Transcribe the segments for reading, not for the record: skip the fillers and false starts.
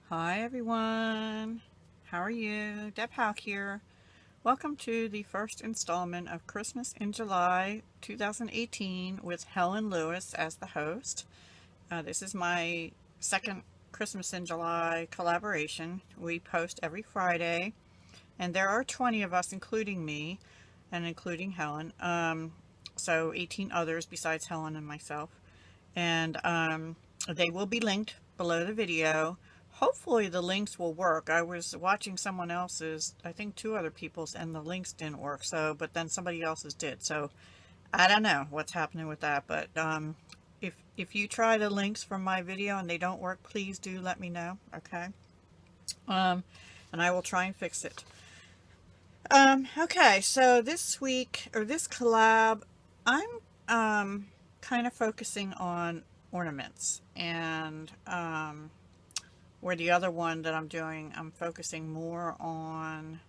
Hi everyone, how are you? Deb Houck here. Welcome to the first installment of Christmas in July 2018 with Helen Lewis as the host. This is my second Christmas in July collaboration. We post every Friday, and there are 20 of us, including me and including Helen. So 18 others besides Helen and myself. And they will be linked below the video. Hopefully the links will work. I was watching someone else's, I think two other people's, and the links didn't work. But then somebody else's did. So I don't know what's happening with that. But if you try the links from my video and they don't work, please do let me know. Okay. And I will try and fix it. Okay. So this week, or this collab, I'm kind of focusing on ornaments, and where the other one that I'm doing, I'm focusing more on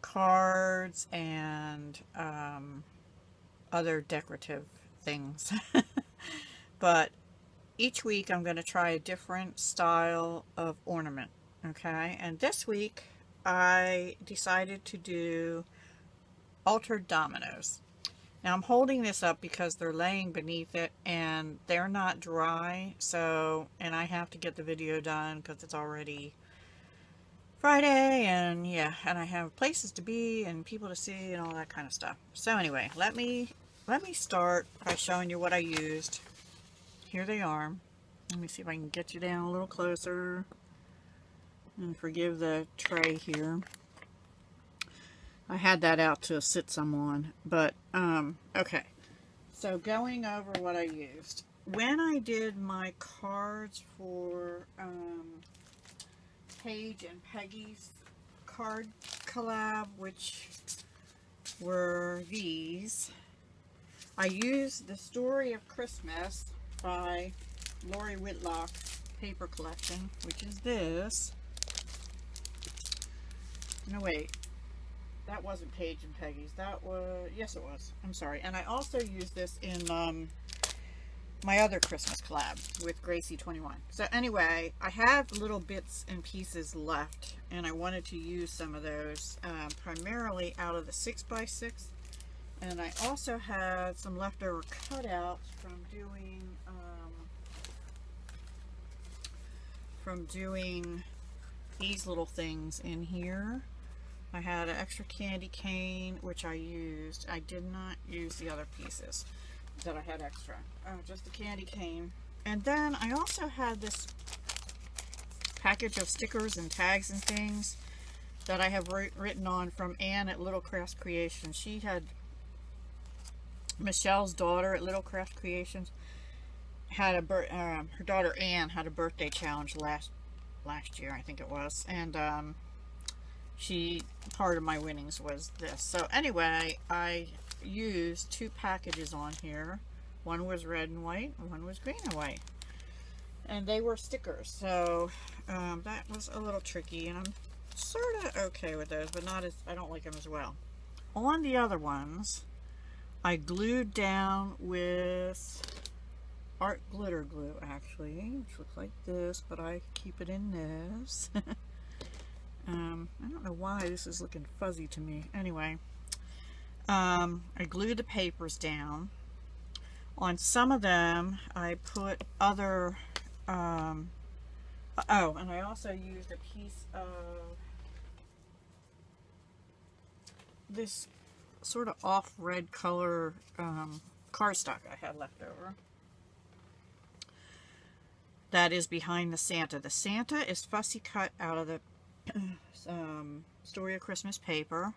cards and other decorative things. But each week I'm going to try a different style of ornament. Okay, and this week I decided to do altered dominoes. Now I'm holding this up because they're laying beneath it and they're not dry, and I have to get the video done because it's already Friday, and yeah, and I have places to be and people to see and all that kind of stuff. So anyway, let me start by showing you what I used. Here they are. Let me see if I can get you down a little closer, and forgive the tray here. I had that out to sit some on, but okay. So going over what I used. When I did my cards for Paige and Peggy's card collab, which were these, I used The Story of Christmas by Lori Whitlock paper collection, which is this. No, wait. That wasn't Paige and Peggy's. That was, yes it was. I'm sorry. And I also used this in my other Christmas collab with Gracie21. So anyway, I have little bits and pieces left, and I wanted to use some of those primarily out of the 6x6. And I also had some leftover cutouts from doing these little things in here. I had an extra candy cane, which I used. I did not use the other pieces that I had extra. Just the candy cane. And then I also had this package of stickers and tags and things that I have written on from Anne at Little Crafts Creations. She had, Michelle's daughter at Little Craft Creations, had her daughter Anne had a birthday challenge last year, I think it was. And part of my winnings was this. So anyway, I used two packages on here. One was red and white, and one was green and white. And they were stickers, so that was a little tricky, and I'm sort of okay with those, but not as, I don't like them as well. On the other ones, I glued down with art glitter glue, actually, which looks like this, but I keep it in this. I don't know why this is looking fuzzy to me. Anyway, I glued the papers down. On some of them, I put other, oh, and I also used a piece of this sort of off red color cardstock I had left over. That is behind the Santa. The Santa is fussy cut out of the Story of Christmas paper.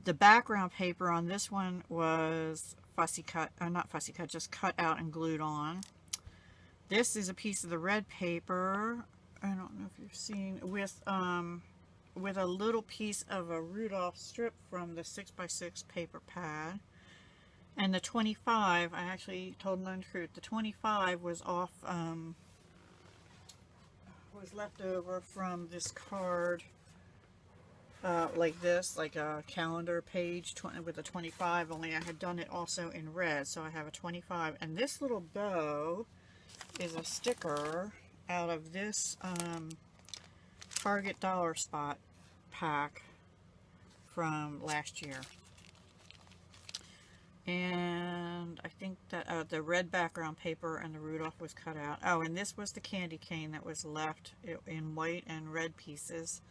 The background paper on this one was fussy cut, not fussy cut, just cut out and glued on. This is a piece of the red paper. I don't know if you're seeing, with a little piece of a Rudolph strip from the 6x6 paper pad. And the 25, I actually told them the truth, the 25 was off, was left over from this card, like this, like a calendar page with a 25, only I had done it also in red, so I have a 25. And this little bow is a sticker out of this Target Dollar Spot pack from last year. And I think that the red background paper and the Rudolph was cut out. Oh, and this was the candy cane that was left in white and red pieces.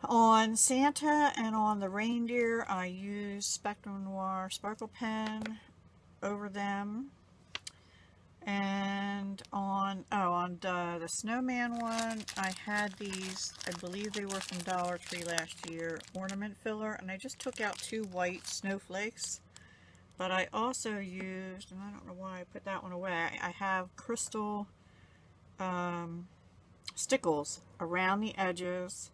On Santa and on the reindeer, I used Spectrum Noir Sparkle Pen over them. And on the snowman one, I had these, I believe they were from Dollar Tree last year, ornament filler, and I just took out 2 white snowflakes. But I also used, and I don't know why I put that one away, I have crystal stickles around the edges,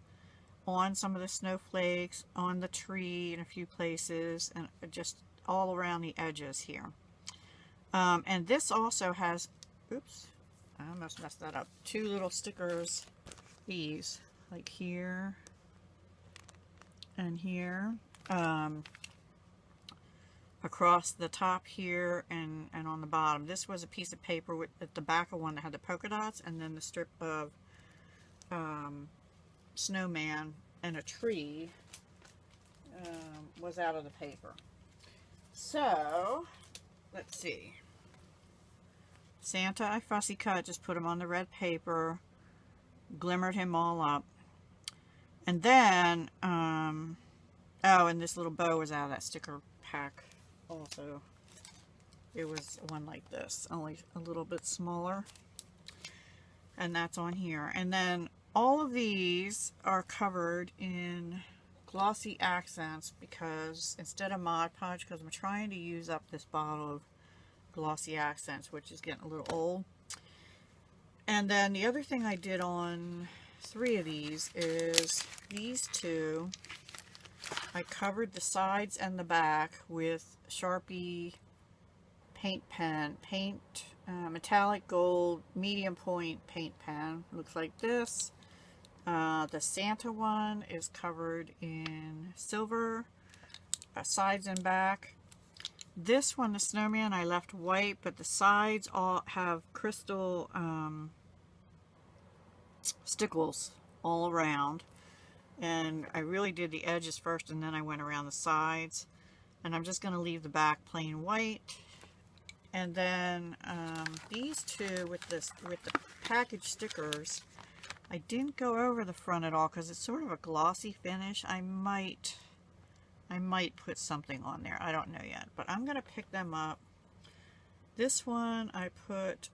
on some of the snowflakes, on the tree in a few places, and just all around the edges here. And this also has, oops, I almost messed that up, 2 little stickers, these, like here and here, across the top here and on the bottom. This was a piece of paper with at the back of one that had the polka dots, and then the strip of snowman and a tree was out of the paper. So let's see. Santa I fussy cut, just put him on the red paper, glimmered him all up, and then oh, and this little bow was out of that sticker pack also. It was one like this, only a little bit smaller, and that's on here. And then all of these are covered in glossy accents, because instead of Mod Podge, because I'm trying to use up this bottle of glossy accents, which is getting a little old. And then the other thing I did on 3 of these is these 2, I covered the sides and the back with Sharpie paint pen, metallic gold medium point paint pen. Looks like this. The Santa one is covered in silver, sides and back. This one, the snowman, I left white, but the sides all have crystal stickles all around. And I really did the edges first, and then I went around the sides. And I'm just going to leave the back plain white. And then these 2 with the package stickers, I didn't go over the front at all because it's sort of a glossy finish. I might put something on there. I don't know yet, but I'm going to pick them up. This one I put,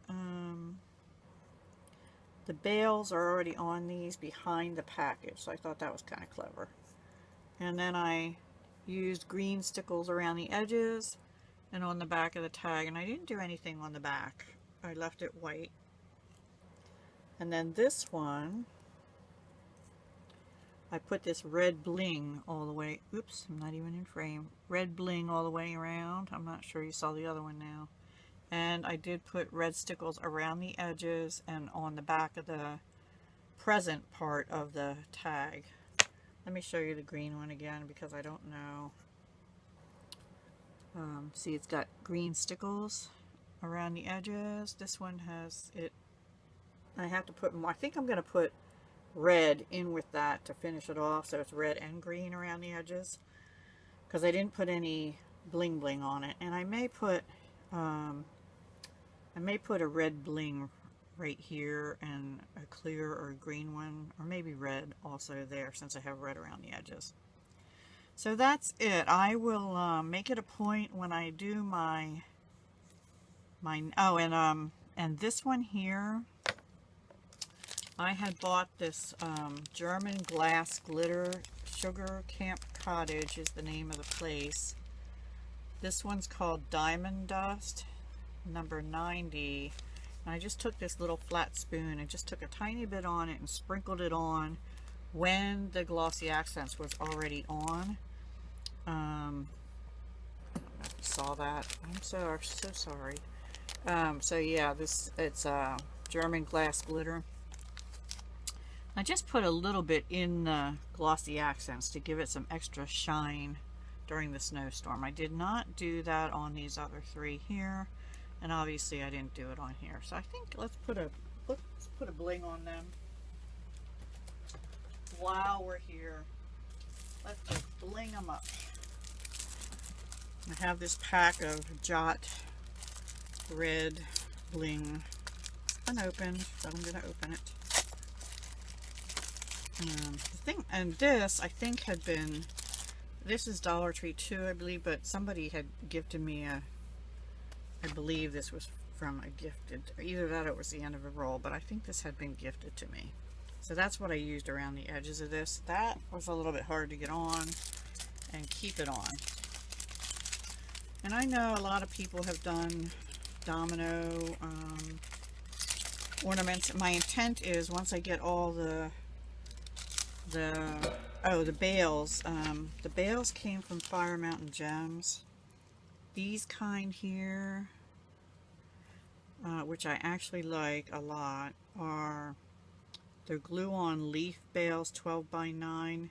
the bales are already on these behind the package, so I thought that was kind of clever. And then I used green stickles around the edges and on the back of the tag, and I didn't do anything on the back. I left it white. And then this one, I put this red bling all the way, oops, I'm not even in frame, red bling all the way around. I'm not sure you saw the other one now. And I did put red stickles around the edges and on the back of the present part of the tag. Let me show you the green one again, because I don't know. See, it's got green stickles around the edges. This one has it. I have to put more. I think I'm going to put red in with that to finish it off, so it's red and green around the edges, because I didn't put any bling bling on it. And I may put a red bling right here and a clear or a green one, or maybe red also there, since I have red around the edges. So that's it. I will make it a point when I do my oh, and this one here, I had bought this German glass glitter. Sugar Camp Cottage is the name of the place. This one's called Diamond Dust, number 90. And I just took this little flat spoon and just took a tiny bit on it and sprinkled it on when the glossy accents was already on. I don't know if you saw that. I'm so sorry. So yeah, it's German glass glitter. I just put a little bit in the glossy accents to give it some extra shine during the snowstorm. I did not do that on these other 3 here, and obviously I didn't do it on here. So I think let's put a let's put a bling on them. While we're here, let's just bling them up. I have this pack of Jot red bling unopened, but I'm going to open it. The thing, and this I think had been, this is Dollar Tree too, I believe, but somebody had gifted me a, I believe this was from a gifted, either that or it was the end of a roll, but I think this had been gifted to me. So that's what I used around the edges of this. That was a little bit hard to get on and keep it on. And I know a lot of people have done domino ornaments. My intent is once I get all the bales. The bales came from Fire Mountain Gems. These kind here, which I actually like a lot, are they're glue-on leaf bales, 12 by 9,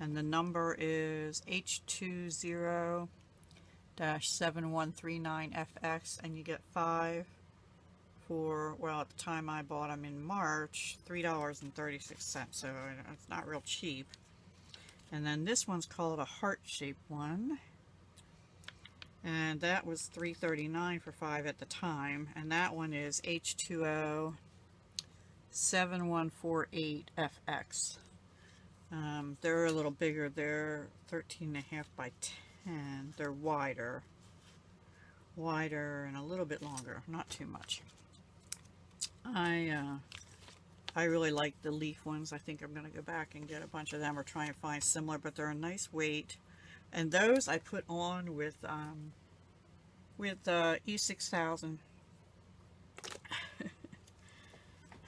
and the number is H20-7139FX, and you get 5 for, well, at the time I bought them in March, $3.36, so it's not real cheap. And then this one's called a heart-shaped one, and that was $3.39 for 5 at the time, and that one is H20-7148FX. They're a little bigger. They're 13.5 by 10. They're wider and a little bit longer, not too much. I really like the leaf ones. I think I'm going to go back and get a bunch of them or try and find similar, but they're a nice weight. And those I put on with E6000.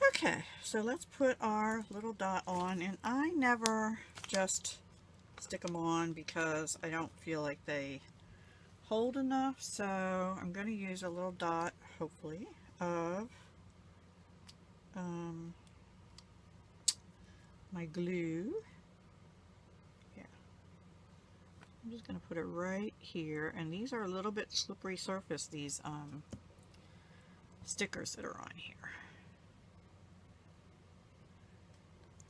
Okay, so let's put our little dot on, and I never just stick them on because I don't feel like they hold enough, so I'm going to use a little dot, hopefully, of my glue. Yeah, I'm just going to put it right here, and these are a little bit slippery surface, these stickers that are on here.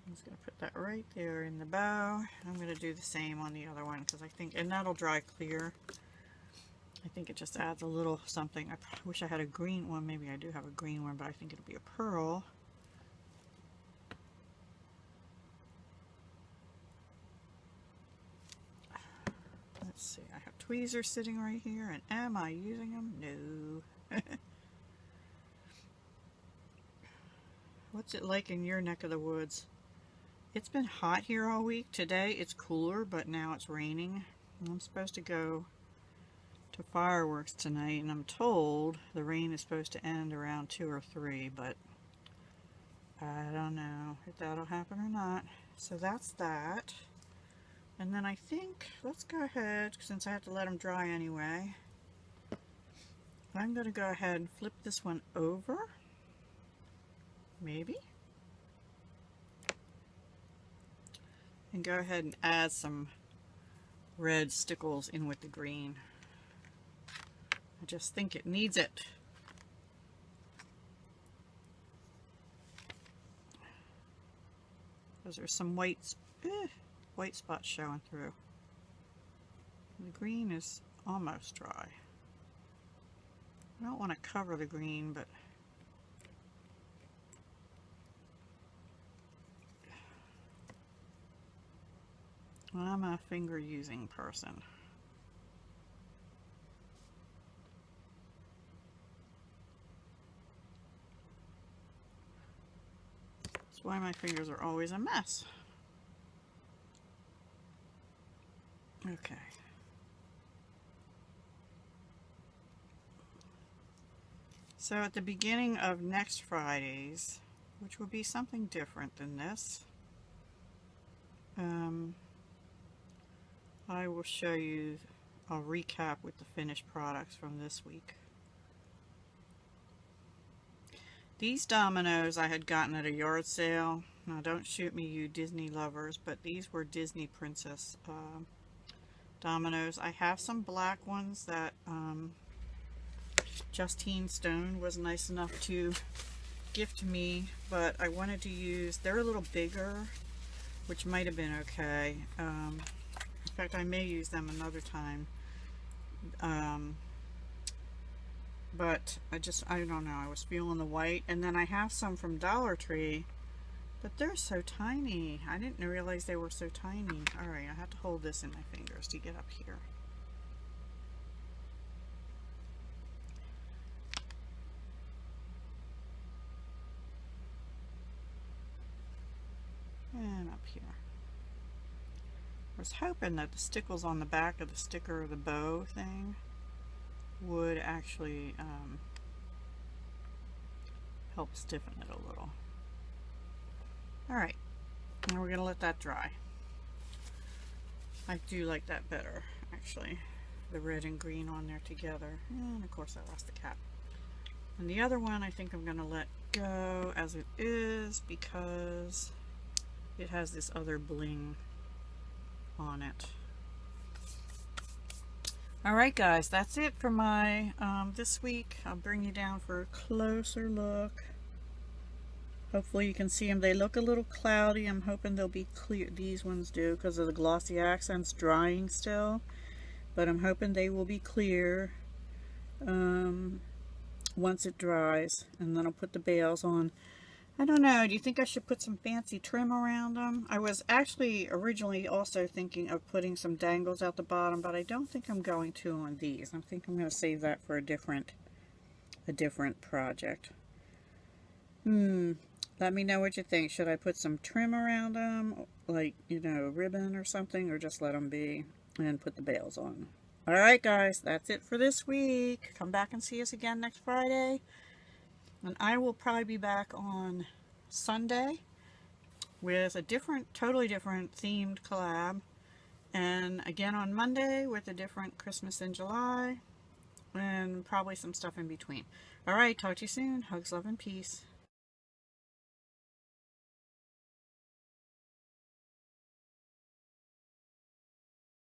I'm just going to put that right there in the bow. I'm going to do the same on the other one because I think, and that'll dry clear. I think it just adds a little something. I wish I had a green one. Maybe I do have a green one, but I think it'll be a pearl. Let's see. I have tweezers sitting right here, and am I using them? No. What's it like in your neck of the woods? It's been hot here all week. Today it's cooler, but now it's raining. I'm supposed to go to fireworks tonight, and I'm told the rain is supposed to end around 2 or 3, but I don't know if that'll happen or not. So that's that. And then I think, let's go ahead, since I have to let them dry anyway, I'm going to go ahead and flip this one over. Maybe. And go ahead and add some red stickles in with the green. I just think it needs it. Because there's some white spots showing through. The green is almost dry. I don't want to cover the green, but I'm a finger using person. That's why my fingers are always a mess. Okay. So at the beginning of next Friday's, which will be something different than this, I will show you, I'll recap with the finished products from this week. These dominoes I had gotten at a yard sale. Now don't shoot me, you Disney lovers, but these were Disney Princess dominoes. I have some black ones that Justine Stone was nice enough to gift to me, but I wanted to use, they're a little bigger, which might have been okay. In fact, I may use them another time. But I don't know, I was feeling the white. And then I have some from Dollar Tree, but they're so tiny. I didn't realize they were so tiny. Alright, I have to hold this in my fingers to get up here. And up here. I was hoping that the stickles on the back of the sticker of the bow thing would actually help stiffen it a little. Alright, now we're going to let that dry. I do like that better, actually. The red and green on there together. And of course I lost the cap. And the other one I think I'm going to let go as it is because it has this other bling on it. Alright guys, that's it for my this week. I'll bring you down for a closer look. Hopefully you can see them. They look a little cloudy. I'm hoping they'll be clear. These ones do because of the glossy accents drying still. But I'm hoping they will be clear once it dries. And then I'll put the bales on. I don't know, do you think I should put some fancy trim around them? I was actually originally also thinking of putting some dangles out the bottom, but I don't think I'm going to on these. I think I'm going to save that for a different project. Let me know what you think. Should I put some trim around them, like, you know, ribbon or something, or just let them be and put the bales on? Alright guys, that's it for this week. Come back and see us again next Friday. And I will probably be back on Sunday with a totally different themed collab. And again on Monday with a different Christmas in July. And probably some stuff in between. Alright, talk to you soon. Hugs, love, and peace.